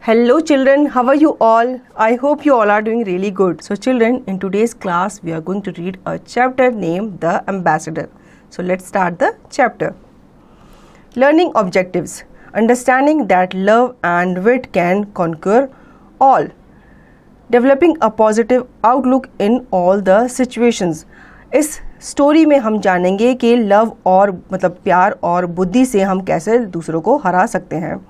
Hello children, how are you all? I hope you all are doing really good. So children, in today's class we are going to read a chapter named The Ambassador. So let's start the chapter. Learning objectives. Understanding that love and wit can conquer all. Developing a positive outlook in all the situations. इस story में हम जानेंगे कि love और मतलब प्यार और बुद्धि से हम कैसे दूसरों को हरा सकते हैं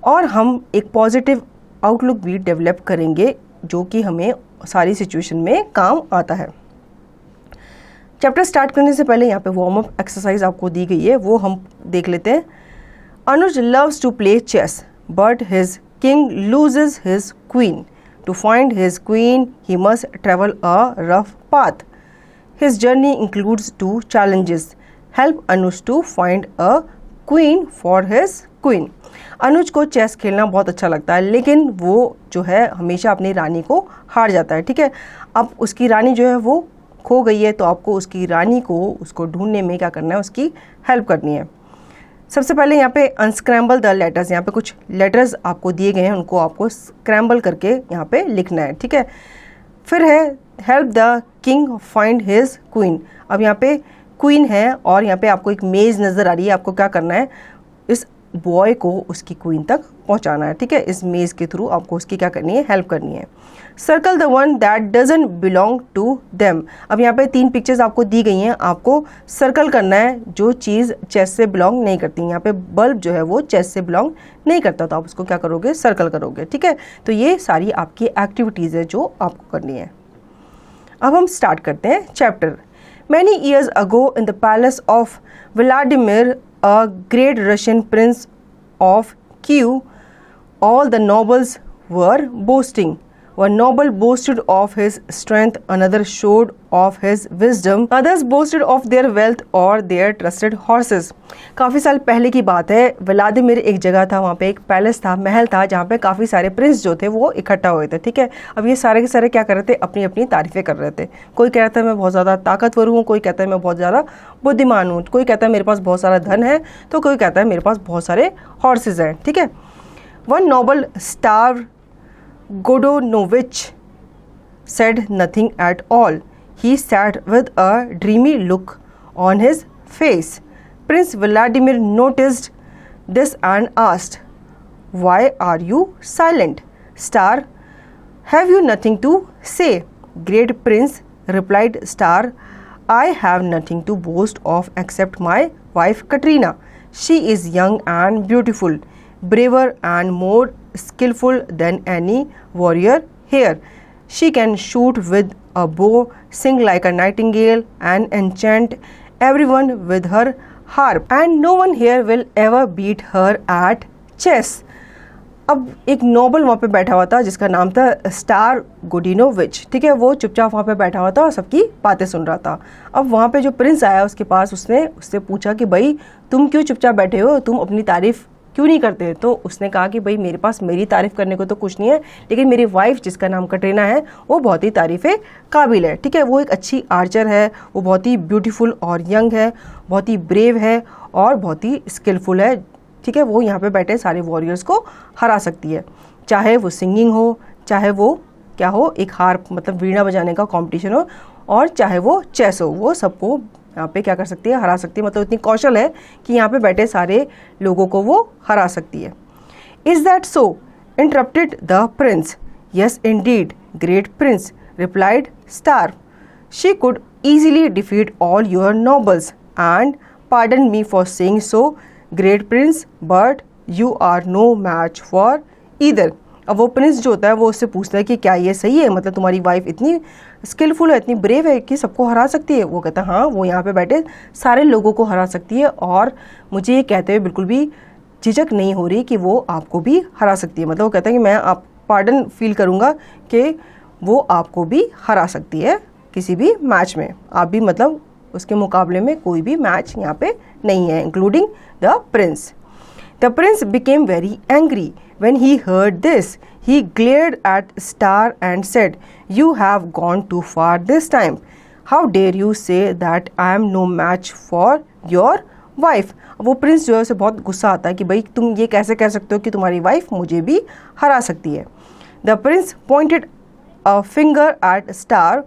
और हम एक पॉजिटिव आउटलुक भी डेवलप करेंगे जो कि हमें सारी सिचुएशन में काम आता है। चैप्टर स्टार्ट करने से पहले यहाँ पे वार्म अप एक्सरसाइज आपको दी गई है, वो हम देख लेते हैं। Anuj loves to play chess but his king loses his queen. To find his queen he must travel a rough path. His journey includes 2 challenges. Help Anuj to find a queen for his queen. Anuj को चेस खेलना बहुत अच्छा लगता है, लेकिन वो जो है हमेशा अपनी रानी को हार जाता है। ठीक है, अब उसकी रानी जो है वो खो गई है, तो आपको उसकी रानी को उसको ढूंढने में क्या करना है, उसकी हेल्प करनी है। सबसे पहले यहाँ पे अनस्क्रैम्बल द लेटर्स, यहाँ पे कुछ लेटर्स आपको दिए गए हैं, उनको आपको स्क्रैम्बल करके यहाँ पे लिखना है। ठीक है, फिर है help the king find his queen. अब यहाँ पे क्वीन है और यहाँ पे आपको एक मेज़ नज़र आ रही है, आपको क्या करना है, इस बॉय को उसकी क्वीन तक पहुंचाना है। ठीक है, इस मेज़ के थ्रू आपको उसकी क्या करनी है, हेल्प करनी है। Circle the one that doesn't belong to them. अब यहाँ पे 3 पिक्चर्स आपको दी गई हैं, आपको सर्कल करना है जो चीज़ चेस से बिलोंग नहीं करती। यहाँ पे बल्ब जो है वो चेस से बिलोंग नहीं करता, तो आप उसको क्या करोगे, सर्कल करोगे। ठीक है, तो ये सारी आपकी एक्टिविटीज़ है जो आपको करनी है। अब हम स्टार्ट करते हैं chapter. Many years ago in the palace of Vladimir, a great Russian prince of Kiev, all the nobles were boasting. One noble boasted of his strength, another showed of his wisdom, others boasted of their wealth or their trusted horses. काफ़ी साल पहले की बात है, Vladimir एक जगह था, वहाँ पे एक पैलेस था, महल था, जहाँ पे काफ़ी सारे प्रिंस जो थे वो इकट्ठा हुए थे। ठीक है, अब ये सारे के सारे क्या कर रहे थे, अपनी अपनी तारीफ़ें कर रहे थे। कोई कहता है मैं बहुत ज़्यादा ताकतवर हूँ, कोई कहता है मैं बहुत ज़्यादा बुद्धिमान हूँ, कोई कहता है मेरे पास बहुत सारा धन है, तो कोई कहता है मेरे पास बहुत सारे हॉर्सेज हैं। ठीक है, one noble Star Godonovich said nothing at all. He sat with a dreamy look on his face. Prince Vladimir noticed this and asked, "Why are you silent, Star? Have you nothing to say?" "Great Prince," replied Star, "I have nothing to boast of except my wife Katrina. She is young and beautiful, braver and more skillful than any warrior here. She can shoot with a bow, sing like a nightingale, and enchant everyone with her harp, and no one here will ever beat her at chess." अब एक Nobel वहाँ पे बैठा हुआ था जिसका नाम था स्टार गोडिनोविच। ठीक है, वो चुपचाप वहाँ पे बैठा हुआ था और सबकी बातें सुन रहा था। अब वहाँ पे जो प्रिंस आया उसके पास, उसने उससे पूछा कि भाई तुम क्यों चुपचाप बैठे हो, तुम अपनी तारीफ़ क्यों नहीं करते? तो उसने कहा कि भाई मेरे पास मेरी तारीफ़ करने को तो कुछ नहीं है, लेकिन मेरी वाइफ जिसका नाम कटरीना है वो बहुत ही तारीफ़े काबिल है। ठीक है, वो एक अच्छी आर्चर है, वो बहुत ही ब्यूटीफुल और यंग है, बहुत ही ब्रेव है और बहुत ही स्किलफुल है। ठीक है, वो यहाँ पे बैठे सारे वॉरियर्स को हरा सकती है, चाहे वो सिंगिंग हो, चाहे वो क्या हो, एक हार्प मतलब वीणा बजाने का कॉम्पिटिशन हो, और चाहे वो चेस हो, वो सबको यहाँ पे क्या कर सकती है, हरा सकती है। मतलब इतनी कौशल है कि यहाँ पे बैठे सारे लोगों को वो हरा सकती है। Is that so? Interrupted the prince. Yes indeed, great prince, replied Star. She could easily defeat all your nobles and pardon me for saying so, great prince, but you are no match for either. अब वो Prince जो होता है वो उससे पूछता है कि क्या ये सही है, मतलब तुम्हारी वाइफ इतनी स्किलफुल है, इतनी ब्रेव है कि सबको हरा सकती है? वो कहता है हाँ, वो यहाँ पे बैठे सारे लोगों को हरा सकती है, और मुझे ये कहते हुए बिल्कुल भी झिझक नहीं हो रही कि वो आपको भी हरा सकती है। मतलब वो कहता है कि मैं आप पार्डन फील करूँगा कि वो आपको भी हरा सकती है किसी भी मैच में, आप भी मतलब उसके मुकाबले में कोई भी मैच यहाँ पे नहीं है, including the Prince. The prince became very angry when he heard this. He glared at Star and said, "You have gone too far this time. How dare you say that I am no match for your wife. वो Prince जो है उसे बहुत गुस्सा आता है कि भाई तुम ये कैसे कह सकते हो कि तुम्हारी वाइफ मुझे भी हरा सकती है। The prince pointed a finger at Star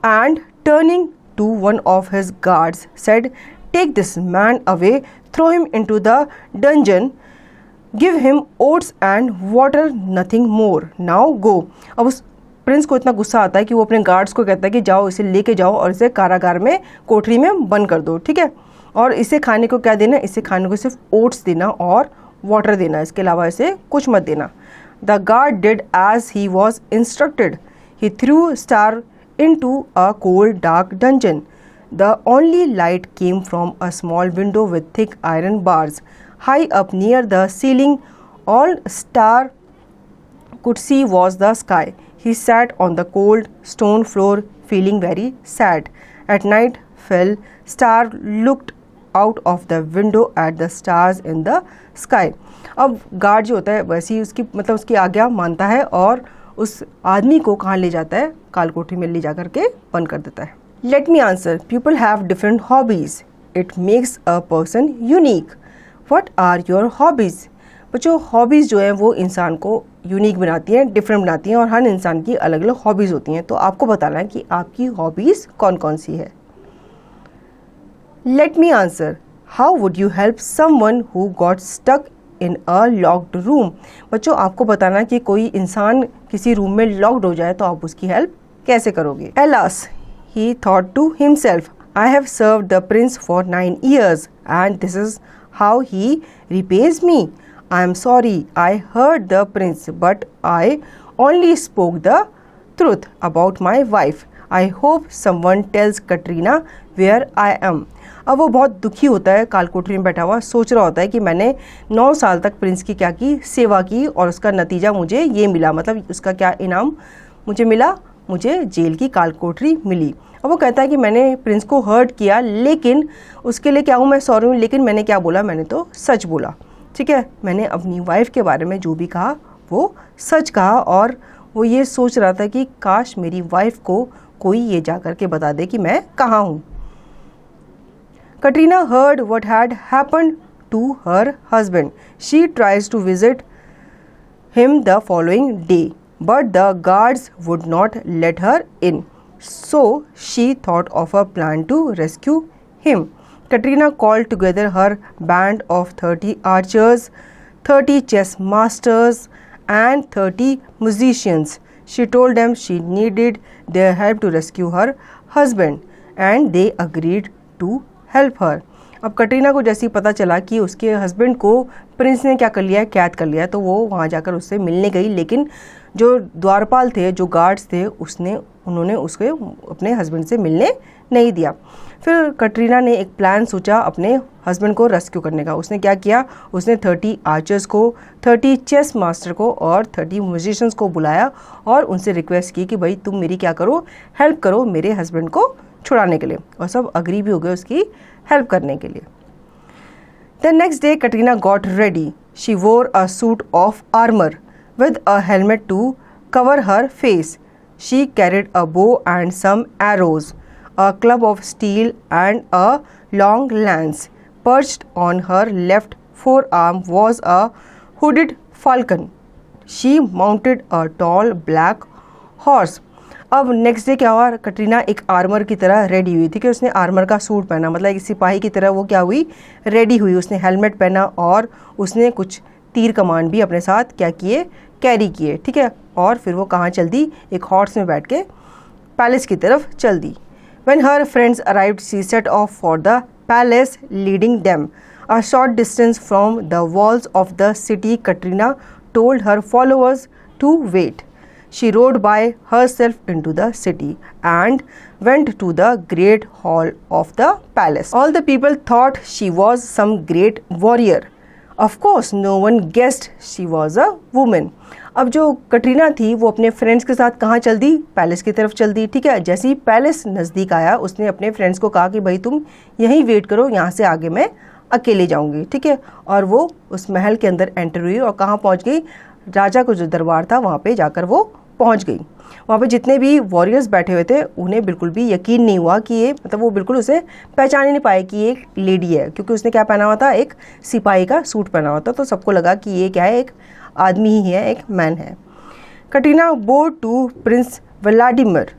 and turning to one of his guards said, take this man away, throw him into the dungeon, give him oats and water, nothing more, now go. अब उस Prince को इतना गुस्सा आता है कि वो अपने गार्ड्स को कहता है कि जाओ इसे लेके जाओ और इसे कारागार में, कोठरी में बंद कर दो, ठीक है। और इसे खाने को क्या देना, इसे खाने को सिर्फ ओट्स देना और वाटर देना, इसके अलावा इसे कुछ मत देना। The guard did as he was instructed, he threw Star into a cold dark dungeon. The only light came from a small window with thick iron bars. High up near the ceiling, all Star could see was the sky. He sat on the cold stone floor feeling very sad. At night fell, Star looked out of the window at the stars in the sky. अब guard जो होता है वैसे ही उसकी उसकी आज्ञा मानता है और उस आदमी को कहाँ ले जाता है, काल कोठरी में ले जा कर के बंद कर देता है। Let me answer, people have different hobbies, it makes a person unique. What are your hobbies? बच्चों हॉबीज़ जो है वो इंसान को यूनिक बनाती हैं, डिफरेंट बनाती हैं और हर इंसान की अलग अलग हॉबीज़ होती हैं। तो आपको बताना है कि आपकी हॉबीज़ कौन कौन सी है। Let me answer, how would you help someone who got stuck in a locked room? बच्चों आपको बताना कि कोई इंसान किसी रूम में लॉक्ड हो जाए तो आप उसकी हेल्प कैसे करोगे। Alas, he thought to himself, I have served the prince for 9 years and this is how he repays me. I am sorry, I hurt the prince, but I only spoke the truth about my wife. I hope someone tells Katrina where I am. अब वो बहुत दुखी होता है, कालकोठरी में बैठा हुआ सोच रहा होता है कि मैंने 9 साल तक प्रिंस की क्या की, सेवा की और उसका नतीजा मुझे ये मिला, उसका क्या इनाम मुझे मिला, मुझे जेल की कालकोठरी मिली। अब वो कहता है कि मैंने प्रिंस को हर्ट किया, लेकिन उसके लिए क्या हूँ मैं सॉरी हूँ, लेकिन मैंने क्या बोला, मैंने तो सच बोला, ठीक है। मैंने अपनी वाइफ के बारे में जो भी कहा वो सच कहा और वो ये सोच रहा था कि काश मेरी वाइफ को कोई ये जा कर के बता दे कि मैं कहाँ हूँ। Katrina heard what had happened to her husband. She tries to visit him the following day, but the guards would not let her in. So she thought of a plan to rescue him. Katrina called together her band of 30 archers, 30 chess masters, and 30 musicians. She told them she needed their help to rescue her husband, and they agreed to help her. अब कटरीना को जैसे ही पता चला कि उसके husband को Prince ने क्या कर लिया है, कैद कर लिया है, तो वो वहाँ जाकर उससे मिलने गई, लेकिन जो द्वारपाल थे, जो गार्ड्स थे, उन्होंने उसके अपने हस्बैंड से मिलने नहीं दिया। फिर कटरीना ने एक प्लान सोचा अपने हस्बैंड को रेस्क्यू करने का। उसने क्या किया, उसने 30 आर्चर्स को, 30 चेस मास्टर को और 30 म्यूजिशियंस को बुलाया और उनसे रिक्वेस्ट की कि भाई तुम मेरी क्या करो, हेल्प करो मेरे हस्बैंड को छुड़ाने के लिए, और सब अग्री भी हो गए उसकी हेल्प करने के लिए। The next day Katrina got ready. She wore a suit of armour with a helmet to cover her face. She carried a bow and some arrows, a club of steel and a long lance. Perched on her left forearm was a hooded falcon. She mounted a tall black horse. अब next day क्या हुआ, कटरीना एक armour की तरह ready हुई थी कि उसने आर्मर का सूट पहना, मतलब एक सिपाही की तरह वो क्या हुई, रेडी हुई। उसने हेलमेट पहना और उसने कुछ तीर कमान भी अपने साथ क्या किए, कैरी किए, ठीक है। और फिर वो कहाँ चल दी, एक हॉर्स में बैठ के पैलेस की तरफ चल दी। When her friends arrived, she set off for the palace, leading them. A short distance from the walls of the city, Katrina told her followers to wait. She rode by herself into the city and went to the great hall of the palace. All the people thought she was some great warrior. Of course, no one guessed she was a woman. अब जो कटरीना थी वो अपने friends के साथ कहाँ चल दी, palace की तरफ चल दी, ठीक है। जैसे ही पैलेस नज़दीक आया, उसने अपने फ्रेंड्स को कहा कि भाई तुम यहीं वेट करो, यहाँ से आगे मैं अकेले जाऊँगी, ठीक है। और वो उस महल के अंदर एंटर हुई और कहाँ पहुँच गई, राजा का जो दरबार था वहाँ पे जाकर वो पहुंच गई। वहाँ पे जितने भी वॉरियर्स बैठे हुए थे उन्हें बिल्कुल भी यकीन नहीं हुआ कि ये, मतलब वो बिल्कुल उसे पहचान ही नहीं पाए कि ये एक लेडी है, क्योंकि उसने क्या पहना हुआ था, एक सिपाही का सूट पहना हुआ था। तो सबको लगा कि ये क्या है, एक आदमी ही है, एक मैन है। Katrina bore to prince Vladimir,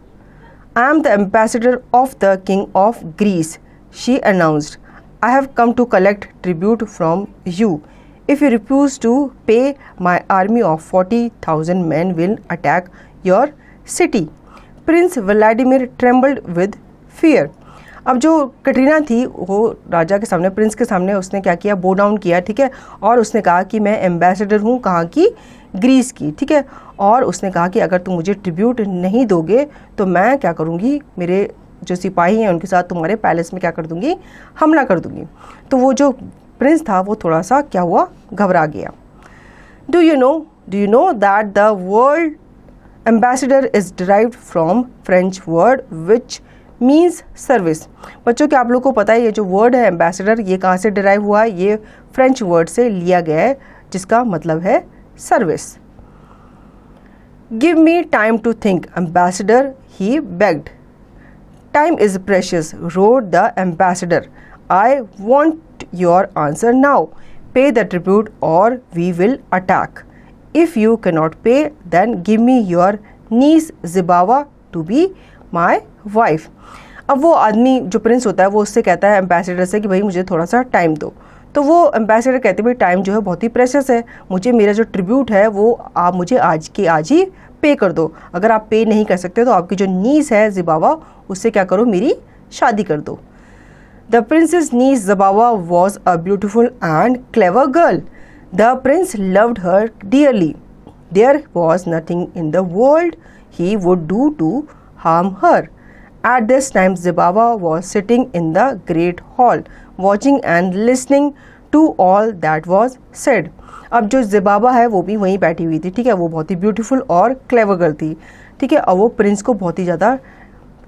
I am the ambassador of the king of Greece, she announced, I have come to collect tribute from you, if you refuse to pay my army of 40,000 men will attack your city. Prince Vladimir trembled with fear. अब जो कटरीना थी वो राजा के सामने, Prince के सामने उसने क्या किया, बो डाउन किया, ठीक है, और उसने कहा कि मैं एम्बेसडर हूँ कहाँ की, ग्रीस की, ठीक है, और उसने कहा कि अगर तुम मुझे ट्रिब्यूट नहीं दोगे तो मैं क्या करूँगी, मेरे जो सिपाही हैं उनके साथ तुम्हारे पैलेस में क्या कर दूँगी, हमला कर दूँगी। तो वो जो प्रिंस था वो थोड़ा सा क्या हुआ, घबरा गया। Do you know that the word ambassador is derived from French word which means service. बच्चों क्या आप लोग को पता है ये जो वर्ड है एम्बेसडर, ये कहाँ से डिराइव हुआ है, ये फ्रेंच वर्ड से लिया गया है जिसका मतलब है service. Give me time to think ambassador, he begged. Time is precious, roared the ambassador, I want your answer now. Pay the tribute or we will attack. If you cannot pay, then give me your niece Zibawa to be my wife. अब वो आदमी जो Prince होता है वो उससे कहता है एम्बेसडर से कि भाई मुझे थोड़ा सा टाइम दो। तो वो एम्बेसडर कहते हैं भाई टाइम जो है बहुत ही प्रेशियस है, मुझे मेरा जो ट्रिब्यूट है वो आप मुझे आज के आज ही पे कर दो। अगर आप पे नहीं कर सकते तो आपकी जो नीस है जिबावा उससे क्या करो, मेरी शादी कर दो। The prince's niece Zibawa was a beautiful and clever girl. The prince loved her dearly. There was nothing in the world he would do to harm her. At this time, Zibawa was sitting in the great hall, watching and listening to all that was said. अब जो ज़िबावा है वो भी वहीं बैठी हुई थी, ठीक है, वो बहुत ही ब्यूटीफुल और क्लेवर गर्ल थी, ठीक है, और वो प्रिंस को बहुत ही ज़्यादा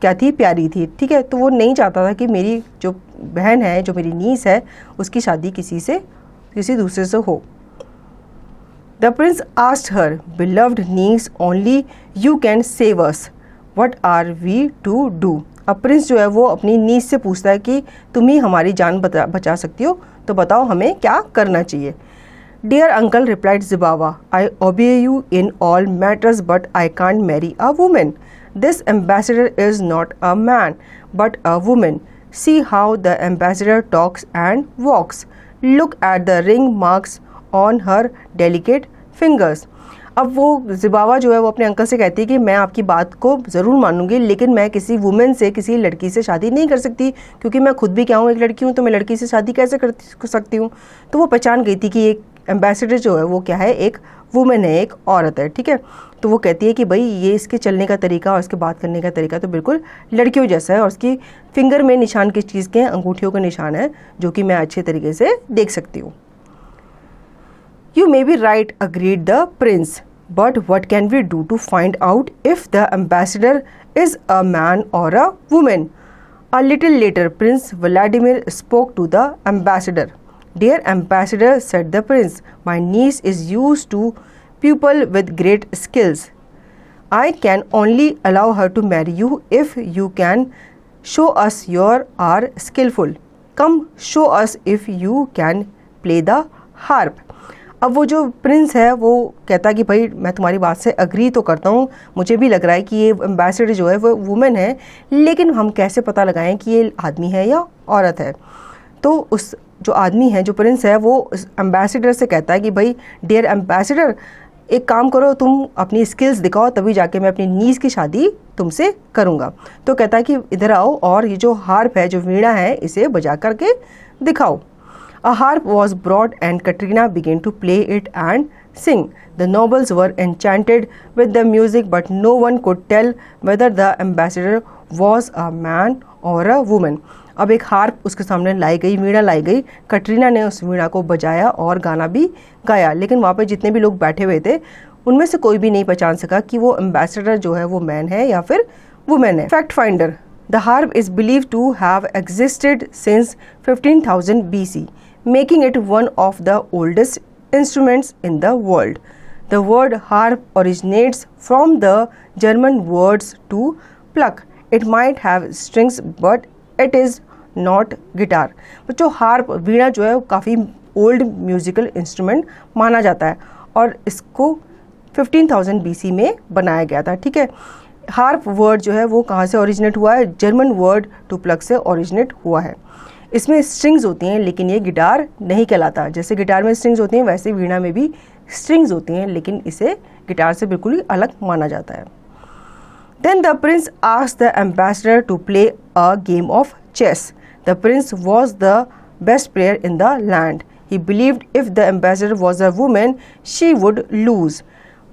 क्या थी, प्यारी थी, ठीक है। तो वो नहीं चाहता था कि मेरी जो बहन है, जो मेरी नीस है, उसकी शादी किसी दूसरे से हो। The prince asked her, beloved niece, only you can save us, what are we to do. अब प्रिंस जो है वो अपनी नीस से पूछता है कि तुम ही हमारी जान बचा सकती हो, तो बताओ हमें क्या करना चाहिए। Dear uncle, replied Zibawa, I obey you in all matters but I can't marry a women. This ambassador is not a man but a woman. See how the ambassador talks and walks. Look at the ring marks on her delicate fingers. अब वो ज़िबावा जो है वो अपने uncle से कहती है कि मैं आपकी बात को ज़रूर मानूंगी, लेकिन मैं किसी वुमेन से, किसी लड़की से शादी नहीं कर सकती, क्योंकि मैं खुद भी क्या हूँ, एक लड़की हूँ, तो मैं लड़की से शादी कैसे कर सकती हूँ। तो वो पहचान गई थी कि एक एम्बेसडर जो है वो क्या है, एक वुमेन है, एक औरत है, ठीक है। तो वो कहती है कि भाई ये इसके चलने का तरीका और इसके बात करने का तरीका तो बिल्कुल लड़कियों जैसा है, और उसकी फिंगर में निशान किस चीज़ के हैं, अंगूठियों के निशान है, जो कि मैं अच्छे तरीके से देख सकती हूँ। You may be right, agreed the prince, but what can we do to find out if the ambassador is a man or a women. A little later prince Vladimir spoke to the ambassador. Dear ambassador, said the prince, my niece is used to people with great skills. I can only allow her to marry you if you can show us you are skillful. Come show us if you can play the harp. अब वो जो Prince है वो कहता कि भाई मैं तुम्हारी बात से अग्री तो करता हूँ, मुझे भी लग रहा है कि ये एम्बेसडर जो है वो वुमेन है, लेकिन हम कैसे पता लगाएं कि ये आदमी है या औरत है। तो उस जो आदमी है, जो प्रिंस है, वो एम्बेसडर से कहता है कि भाई डियर एम्बेसडर, एक काम करो, तुम अपनी स्किल्स दिखाओ, तभी जाके मैं अपनी नीस की शादी तुमसे करूँगा। तो कहता है कि इधर आओ और ये जो हार्प है, जो वीणा है, इसे बजा करके दिखाओ। A harp was brought and Katrina began to play it and sing. The nobles were enchanted with the music, but no one could tell whether the ambassador was a man or a woman. अब एक harp उसके सामने लाई गई, वीणा लाई गई, कटरीना ने उस वीणा को बजाया और गाना भी गाया, लेकिन वहाँ पे जितने भी लोग बैठे हुए थे उनमें से कोई भी नहीं पहचान सका कि वो एम्बेसडर जो है वो मैन है या फिर वुमेन है। Fact finder, the harp is believed to have existed since 15,000 BC, making it one of the oldest instruments in the world. The word harp originates from the German words to pluck. It might have strings but it is not guitar. बच्चों harp वीणा जो है वो काफ़ी old musical instrument माना जाता है और इसको 15,000 BC में बनाया गया था. ठीक है, हार्प वर्ड जो है वो कहाँ से ओरिजिनेट हुआ है? जर्मन वर्ड टू प्लग से ओरिजिनेट हुआ है. इसमें स्ट्रिंग्स होती हैं लेकिन ये गिटार नहीं कहलाता. जैसे गिटार में स्ट्रिंग्स होती हैं वैसे वीणा में भी स्ट्रिंग्स होती हैं लेकिन इसे गिटार से बिल्कुल ही अलग माना जाता है. Then the prince asked the ambassador to play a game of chess. The prince was the best player in the land. He believed if the ambassador was a woman, she would lose.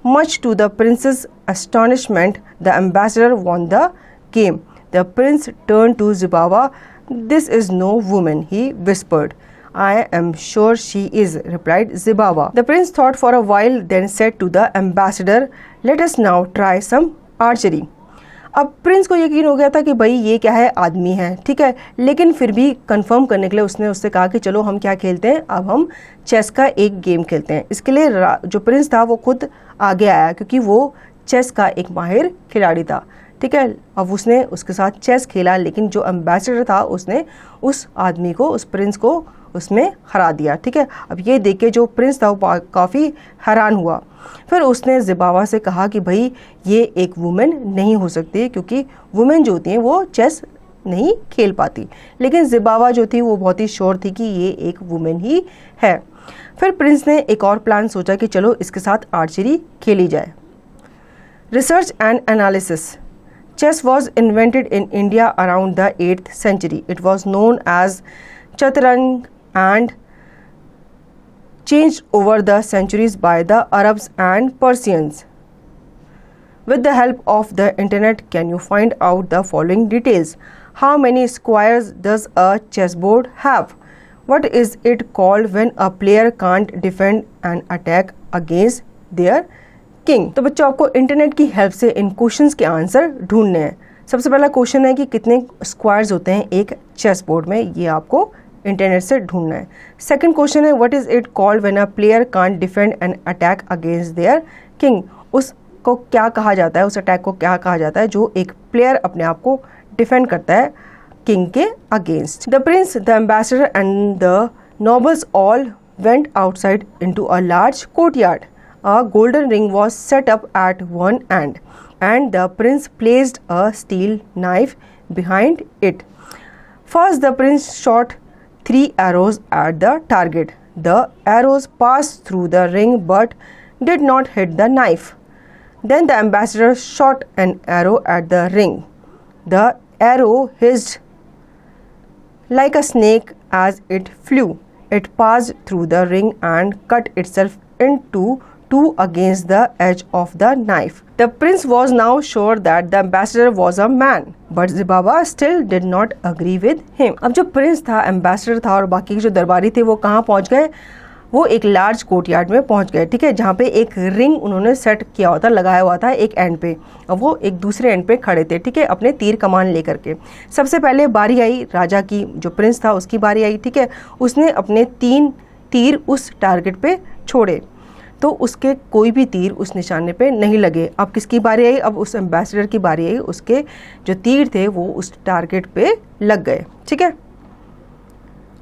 Much to the prince's astonishment, the ambassador won the game. The prince turned to Zibawa. This is no woman, he whispered. I am sure she is, replied Zibawa. The prince thought for a while, then said to the ambassador, let us now try some archery. अब Prince को यकीन हो गया था कि भाई ये क्या है, आदमी है. ठीक है, लेकिन फिर भी कंफर्म करने के लिए उसने उससे कहा कि चलो हम क्या खेलते हैं, अब हम चेस का एक गेम खेलते हैं. इसके लिए जो प्रिंस था वो खुद आगे आया क्योंकि वो चेस का एक माहिर खिलाड़ी था. ठीक है, अब उसने उसके साथ चेस खेला लेकिन जो एम्बेसडर था उसने उस आदमी को, उस प्रिंस को उसमें हरा दिया. ठीक है, अब ये देख के जो प्रिंस था वो काफ़ी हैरान हुआ. फिर उसने ज़िबावा से कहा कि भाई ये एक वुमेन नहीं हो सकती क्योंकि वुमेन जो होती हैं वो चेस नहीं खेल पाती. लेकिन ज़िबावा जो थी वो बहुत ही श्योर थी कि ये एक वुमेन ही है. फिर प्रिंस ने एक और प्लान सोचा कि चलो इसके साथ आर्चरी खेली जाए. Research and analysis. Chess was invented in India around the 8th century. It was known as Chaturang and changed over the centuries by the Arabs and Persians. With the help of the internet, can you find out the following details? How many squares does a chessboard have? What is it called when a player can't defend an attack against their king? तो बच्चों आपको internet की help से इन questions के answer ढूंढने हैं. सबसे पहला क्वेश्चन है कि कितने स्क्वायर्स होते हैं एक चेस बोर्ड में, ये आपको इंटरनेट से ढूंढना है. सेकंड क्वेश्चन है what is it called when a player can't defend an attack against their king? उसको क्या कहा जाता है, उस अटैक को क्या कहा जाता है जो एक प्लेयर अपने आप को डिफेंड करता है किंग के against. The Prince, the ambassador and the nobles all went outside into a large courtyard. A golden ring was set up at one end, and the prince placed a steel knife behind it. First, the prince shot 3 arrows at the target. The arrows passed through the ring but did not hit the knife. Then the ambassador shot an arrow at the ring. The arrow hissed like a snake as it flew. It passed through the ring and cut itself into two against the edge of the knife. The prince was now sure that the ambassador was a man, but Zibawa still did not agree with him. अब जो Prince था, ambassador था और बाकी के जो दरबारी थे वो कहाँ पहुँच गए? वो एक लार्ज कोर्टयार्ड में पहुँच गए. ठीक है, जहाँ पे एक रिंग उन्होंने सेट किया हुआ था, लगाया हुआ था एक एंड पे, और वो एक दूसरे एंड पे खड़े थे. ठीक है, अपने तीर कमान लेकर के. सबसे पहले बारी आई राजा की, जो प्रिंस था उसकी बारी आई. ठीक है, उसने अपने 3 तीर उस टारगेट पे छोड़े तो उसके कोई भी तीर उस निशाने पे नहीं लगे. अब किसकी बारी आई? अब उस एम्बेसडर की बारी आई. उसके जो तीर थे वो उस टारगेट पे लग गए. ठीक है,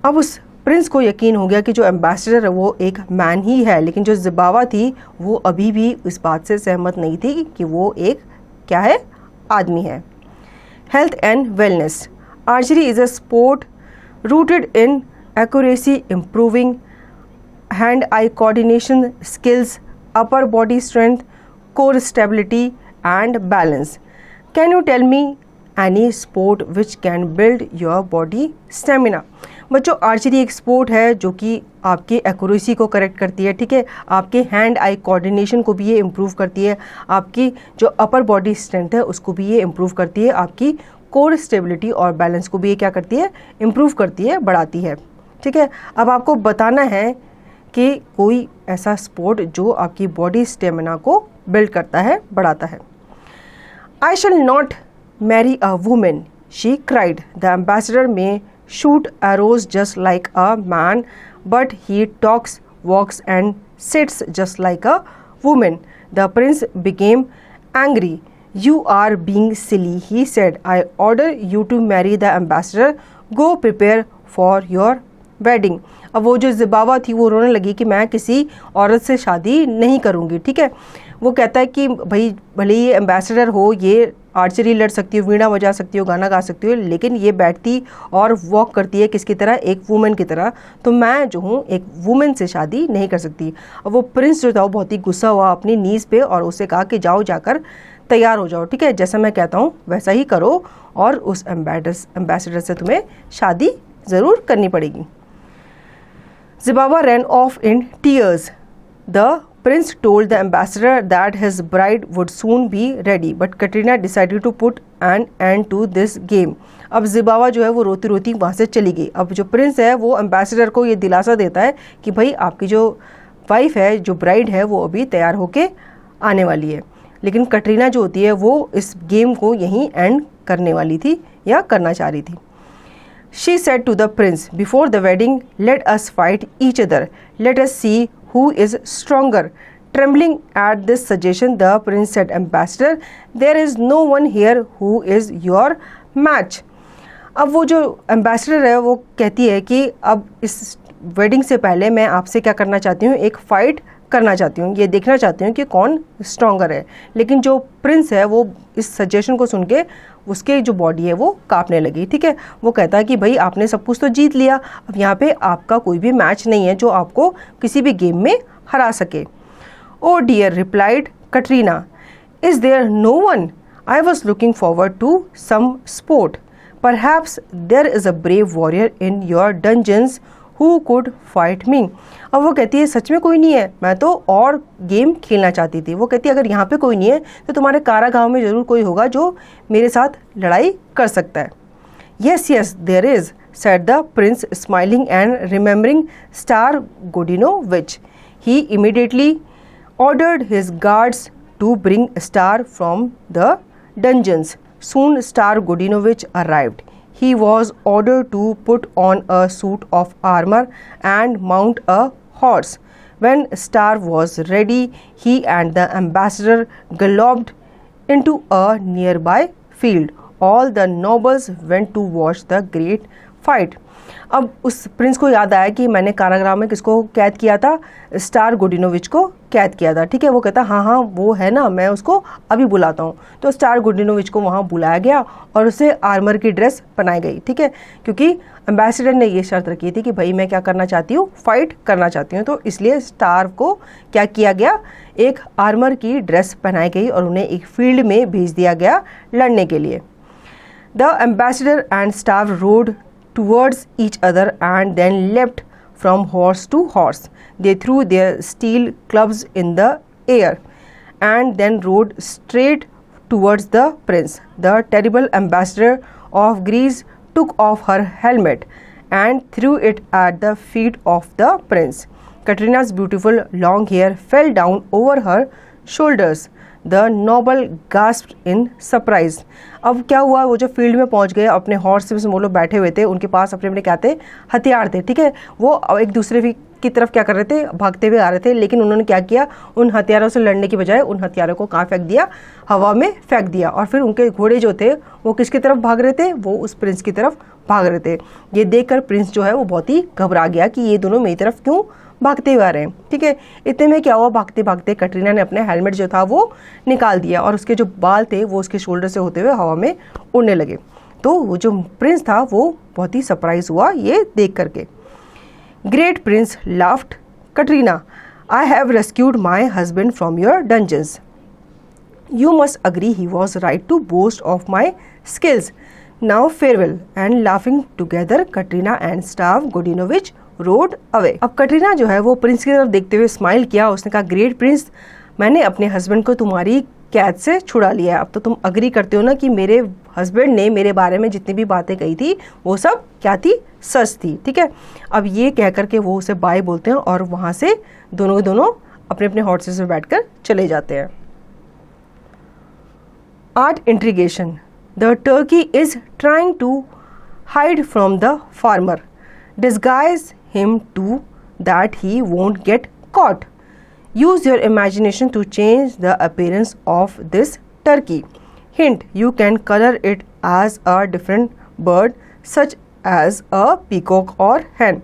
अब उस प्रिंस को यकीन हो गया कि जो एम्बेसडर है वो एक मैन ही है, लेकिन जो ज़िबावा थी वो अभी भी इस बात से सहमत नहीं थी कि वो एक क्या है, आदमी है. Health and wellness. Archery is a sport rooted in accuracy, improving hand-eye coordination skills, upper body strength, core stability and balance. Can you tell me any sport which can build your body stamina? बच्चों archery एक sport है जो कि आपके accuracy को correct करती है. ठीक है, आपके हैंड आई कोऑर्डिनेशन को भी ये इम्प्रूव करती है, आपकी जो अपर बॉडी स्ट्रेंथ है उसको भी ये इम्प्रूव करती है, आपकी कोर स्टेबिलिटी और बैलेंस को भी ये क्या करती है, इम्प्रूव करती है, बढ़ाती है. ठीक है, अब आपको बताना है कि कोई ऐसा स्पोर्ट जो आपकी बॉडी स्टेमिना को बिल्ड करता है, बढ़ाता है. I shall not marry a woman, she cried. The ambassador may shoot arrows just like a man, but he talks, walks and sits just like a woman. The prince became angry. You are being silly, he said. I order you to marry the ambassador. Go prepare for your wedding. अब वो जो ज़िबावा थी वो रोने लगी कि मैं किसी औरत से शादी नहीं करूँगी, ठीक है। वो कहता है कि भाई भले ये एम्बेसडर हो, ये आर्चरी लड़ सकती हो, वीणा बजा सकती हो, गाना गा सकती हो, लेकिन ये बैठती और वॉक करती है किसकी तरह, एक वुमेन की तरह, तो मैं जो हूँ एक वुमेन से शादी नहीं कर सकती। अब वो प्रिंस जो था वो बहुत ही गुस्सा हुआ अपनी नीज़ पे और उसे कहा कि जाओ जाकर तैयार हो जाओ, ठीक है, जैसा मैं कहता हूँ वैसा ही करो और उस एम्बेसडर से तुम्हें शादी ज़रूर करनी पड़ेगी। ज़िबावा ran off in tears. The prince told the ambassador that his bride would soon be ready, but Katrina decided to put an end to this game. अब ज़िबावा जो है वो रोती रोती वहाँ से चली गई। अब जो प्रिंस है वो एम्बेसडर को ये दिलासा देता है कि भाई आपकी जो वाइफ है, जो ब्राइड है, वो अभी तैयार होके आने वाली है, लेकिन कटरीना जो होती है वो इस गेम को यहीं एंड करने वाली थी या करना चाह रही थी। She said to the prince, before the wedding, let us fight each other. Let us see who is stronger. Trembling at this suggestion, the prince said, Ambassador, there is no one here who is your match. अब वो जो ambassador है वो कहती है कि अब इस वेडिंग से पहले मैं आपसे क्या करना चाहती हूँ, एक फ़ाइट करना चाहती हूँ, ये देखना चाहती हूँ कि कौन स्ट्रॉन्गर है। लेकिन जो प्रिंस है वो इस सजेशन को सुन के उसके जो बॉडी है वो कांपने लगी, ठीक है। वो कहता है कि भाई आपने सब कुछ तो जीत लिया, अब यहाँ पे आपका कोई भी मैच नहीं है जो आपको किसी भी गेम में हरा सके। Oh dear, replied Katrina, is there no one? I was looking forward to some sport. Perhaps there is a brave warrior in your dungeons who could fight me. अब वो कहती है सच में कोई नहीं है, मैं तो और गेम खेलना चाहती थी। वो कहती है अगर यहाँ पे कोई नहीं है तो तुम्हारे कारागाह में ज़रूर कोई होगा जो मेरे साथ लड़ाई कर सकता है। Yes yes there is, said the prince smiling and remembering Star Godinovich. He immediately ordered his guards to bring Star from the dungeons. Soon Star Godinovich arrived. He was ordered to put on a suit of armor and mount a horse. When Star was ready, he and the ambassador galloped into a nearby field. All the nobles went to watch the great fight. अब उस Prince को याद आया कि मैंने कारागृह में किसको कैद किया था, स्टार गोडिनोविच को कैद किया था, ठीक है। वो कहता हाँ हाँ वो है ना, मैं उसको अभी बुलाता हूँ। तो स्टार गोडिनोविच को वहाँ बुलाया गया और उसे आर्मर की ड्रेस पहनाई गई, ठीक है, क्योंकि एम्बेसडर ने ये शर्त रखी थी कि भाई मैं क्या करना चाहती हूँ, फाइट करना चाहती हूँ। तो इसलिए स्टार को क्या किया गया, एक आर्मर की ड्रेस पहनाई गई और उन्हें एक फील्ड में भेज दिया गया लड़ने के लिए। The ambassador and star road towards each other and then leapt from horse to horse. They threw their steel clubs in the air and then rode straight towards the prince. The terrible ambassador of Greece took off her helmet and threw it at the feet of the prince. Katrina's beautiful long hair fell down over her shoulders. The noble gasped in surprise. अब क्या हुआ, वो जो field में पहुंच गए, अपने horse पे वो लोग बैठे हुए थे, उनके पास अपने अपने क्या थे, हथियार थे, ठीक है। वो एक दूसरे की तरफ क्या कर रहे थे, भागते हुए आ रहे थे, लेकिन उन्होंने क्या किया, उन हथियारों से लड़ने की बजाय उन हथियारों को कहाँ फेंक दिया, हवा में फेंक दिया। और फिर उनके घोड़े जो थे वो किसकी तरफ भाग रहे थे, वो उस प्रिंस की तरफ भाग रहे थे। ये देखकर प्रिंस जो है वो बहुत ही घबरा गया कि ये दोनों मेरी तरफ क्यों भागते हुए आ रहे हैं, ठीक है। इतने में क्या हुआ, भागते भागते कटरीना ने अपने हेलमेट जो था वो निकाल दिया और उसके जो बाल थे वो उसके शोल्डर से होते हुए हवा में उड़ने लगे। तो वो जो प्रिंस था वो बहुत ही सरप्राइज हुआ ये देख करके। Great prince laughed, Katrina, I have rescued my husband from your dungeons. You must agree he was right to boast of my skills. Now farewell. And laughing together Katrina and Star Godinovich rode away. अब Katrina जो है वो Prince की तरफ देखते हुए smile किया। उसने कहा ग्रेट प्रिंस, मैंने अपने हस्बैंड को तुम्हारी कैद से छुड़ा लिया है। अब तो तुम अग्री करते हो ना कि मेरे हस्बैंड ने मेरे बारे में जितनी भी बातें कही थी वो सब क्या थी, सच थी, ठीक है। अब ये कह करके वो उसे बाय बोलते हैं और वहाँ से दोनों के दोनों अपने अपने हॉर्सेस में बैठकर चले जाते हैं। Art integration. The turkey is trying to hide from the farmer. Disguise him too that he won't get caught. Use your imagination to change the appearance of this turkey. Hint, you can color it as a different bird such as a peacock or hen.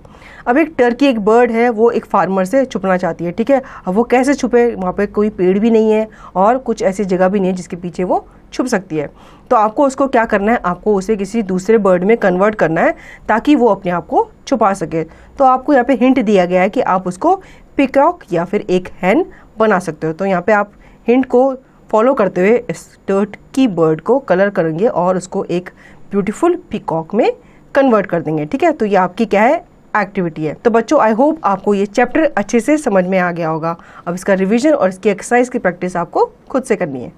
अब एक Turkey एक bird है, वो एक farmer से छुपना चाहती है, ठीक है. अब वो कैसे छुपे, वहाँ पे कोई पेड़ भी नहीं है और कुछ ऐसी जगह भी नहीं है जिसके पीछे वो छुप सकती है. तो आपको उसको क्या करना है, आपको उसे किसी दूसरे बर्ड में कन्वर्ट करना है ताकि वो अपने आप को छुपा सके. तो आपको यहाँ पे हिंट दिया गया है कि आप उसको पिकॉक या फिर एक हैन बना सकते हो. तो यहाँ पे आप हिंट को फॉलो करते हुए इस टर्की बर्ड को कलर करेंगे और उसको एक ब्यूटीफुल पीकॉक में कन्वर्ट कर देंगे, ठीक है. तो ये आपकी क्या है, एक्टिविटी है. तो बच्चों, आई होप आपको ये चैप्टर अच्छे से समझ में आ गया होगा. अब इसका रिवीजन और इसकी एक्सरसाइज की प्रैक्टिस आपको खुद से करनी है.